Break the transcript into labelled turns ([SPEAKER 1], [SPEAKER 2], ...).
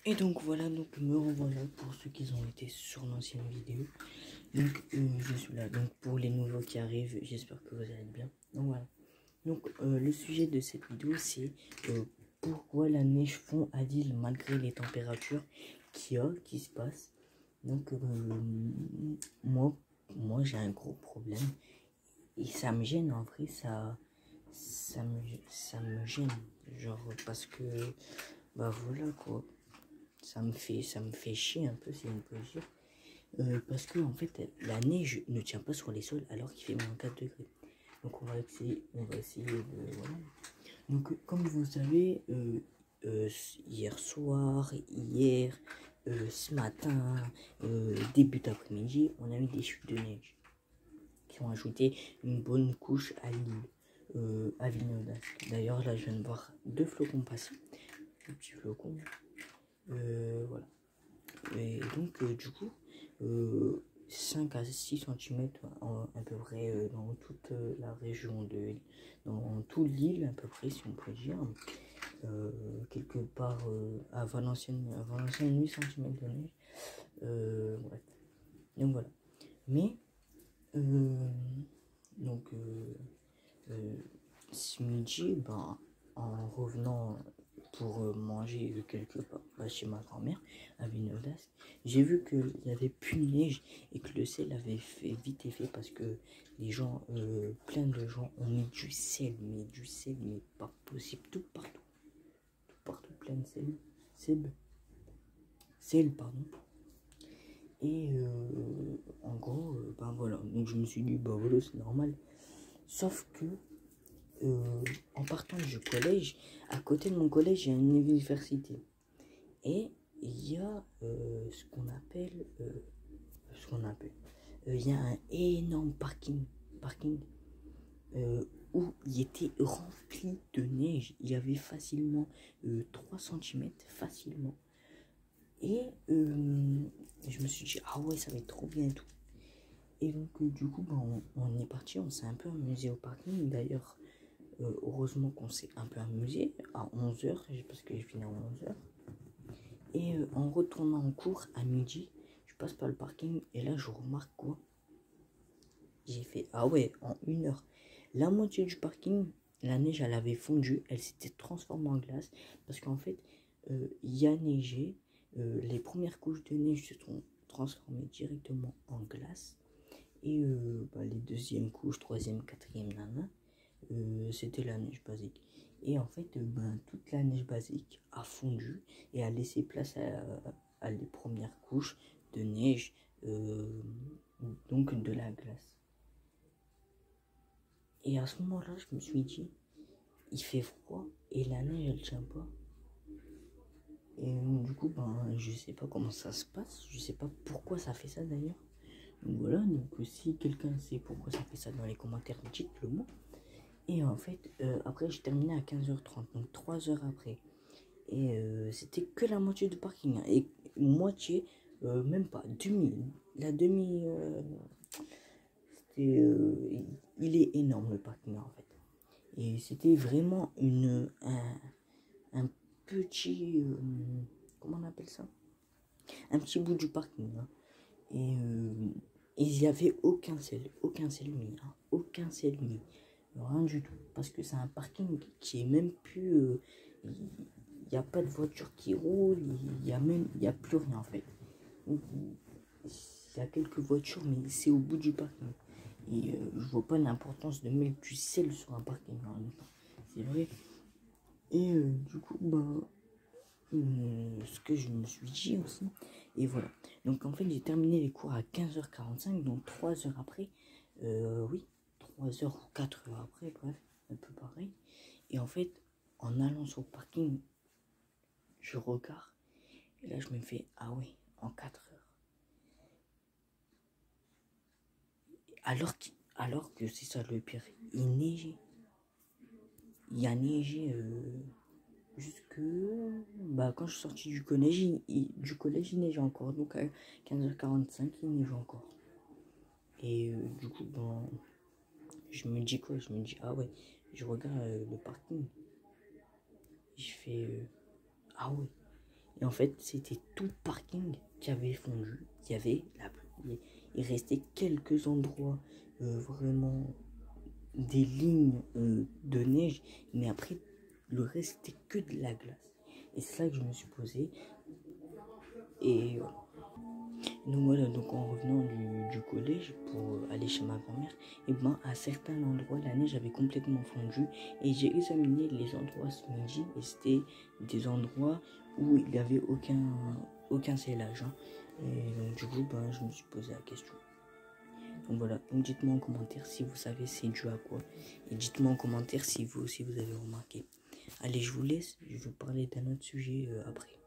[SPEAKER 1] Et donc voilà, donc me revoilà pour ceux qui ont été sur l'ancienne vidéo. Donc je suis là, donc pour les nouveaux qui arrivent, j'espère que vous allez bien. Donc voilà, donc le sujet de cette vidéo c'est pourquoi la neige fond à Lille malgré les températures qui se passent. Donc moi j'ai un gros problème et ça me gêne en vrai, ça me gêne, genre parce que bah voilà quoi. Ça me fait chier un peu, si on peut dire. Parce que en fait, la neige ne tient pas sur les sols alors qu'il fait moins 4 degrés. Donc on va essayer de... Voilà. Donc comme vous savez, hier soir, hier, ce matin, début d'après-midi, on a eu des chutes de neige qui ont ajouté une bonne couche à l'île, à Villeneuve. D'ailleurs, là, je viens de voir 2 flocons passer. Deux petits flocons. Voilà. Et donc, du coup, 5 à 6 cm à peu près dans toute la région dans tout l'île à peu près, si on peut dire. Quelque part à Valenciennes 8 cm de neige. Bref. Donc voilà. Mais, donc, ce midi, ben, en revenant pour manger quelque part chez ma grand-mère à Villeneuve, j'ai vu qu'il y avait plus de neige et que le sel avait fait vite effet parce que les gens, plein de gens ont mis du sel, mais pas possible, tout partout plein de sel, pardon. Et en gros, ben voilà, donc je me suis dit, bah voilà, c'est normal. Sauf que en partant du collège, à côté de mon collège, il y a une université. Et il y a il y a un énorme parking où il était rempli de neige. Il y avait facilement 3 cm, facilement. Et je me suis dit, ah ouais, ça va être trop bien et tout. Et donc, du coup, ben, on est parti, on s'est un peu amusé au parking. D'ailleurs, heureusement qu'on s'est un peu amusé à 11h, parce que je finis à 11h. Et en retournant en cours à midi, je passe par le parking et là, je remarque quoi? J'ai fait, ah ouais, en 1 heure. La moitié du parking, la neige, elle avait fondu, elle s'était transformée en glace. Parce qu'en fait, il y a neigé, les premières couches de neige se sont transformées directement en glace. Et bah, les deuxièmes couches, troisième, quatrième, nana, c'était la neige basique. Et en fait, ben, toute la neige basique a fondu et a laissé place à les premières couches de neige, donc de la glace. Et à ce moment-là, je me suis dit, il fait froid et la neige, elle tient pas. Et du coup, ben, je sais pas comment ça se passe, je sais pas pourquoi ça fait ça d'ailleurs. Donc voilà, donc si quelqu'un sait pourquoi ça fait ça dans les commentaires, dites-le moi. Et en fait, après, j'ai terminé à 15h30, donc 3 heures après. Et c'était que la moitié du parking. Hein, et moitié, même pas, demi. La demi, c'était, il est énorme le parking en fait. Et c'était vraiment un petit, comment on appelle ça? Un petit bout du parking. Hein. Et il n'y avait aucun sel mis. Hein, aucun sel mis. Rien du tout. Parce que c'est un parking qui est même plus... il n'y a pas de voiture qui roule, il y a plus rien en fait. Il y a quelques voitures, mais c'est au bout du parking. Et je vois pas l'importance de mettre du sel sur un parking en même temps. C'est vrai. Et du coup, bah, ce que je me suis dit aussi. Et voilà. Donc en fait, j'ai terminé les cours à 15h45, donc 3 heures après. Oui, 3 heures ou 4 heures après, bref, un peu pareil. Et en fait, en allant sur le parking, je regarde. Et là, je me fais, ah ouais, en 4 heures. Alors que c'est ça le pire, il neigeait. Il a neigé jusque... Bah, quand je suis sorti du collège, il neigeait encore. Donc à 15h45, il neige encore. Et du coup, bon, je me dis quoi? Je me dis, ah ouais, je regarde le parking. Je fais, ah ouais. Et en fait, c'était tout le parking qui avait fondu. Il y avait il restait quelques endroits vraiment des lignes de neige, mais après le reste c'était que de la glace. Et c'est ça que je me suis posé. Et donc voilà, donc en revenant du collège pour aller chez ma grand-mère, et ben à certains endroits la neige avait complètement fondu et j'ai examiné les endroits ce midi et c'était des endroits où il n'y avait aucun scellage. Hein. Et donc du coup ben, je me suis posé la question. Donc voilà, donc dites-moi en commentaire si vous savez c'est dû à quoi. Et dites-moi en commentaire si vous aussi vous avez remarqué. Allez, je vous laisse, je vais vous parler d'un autre sujet après.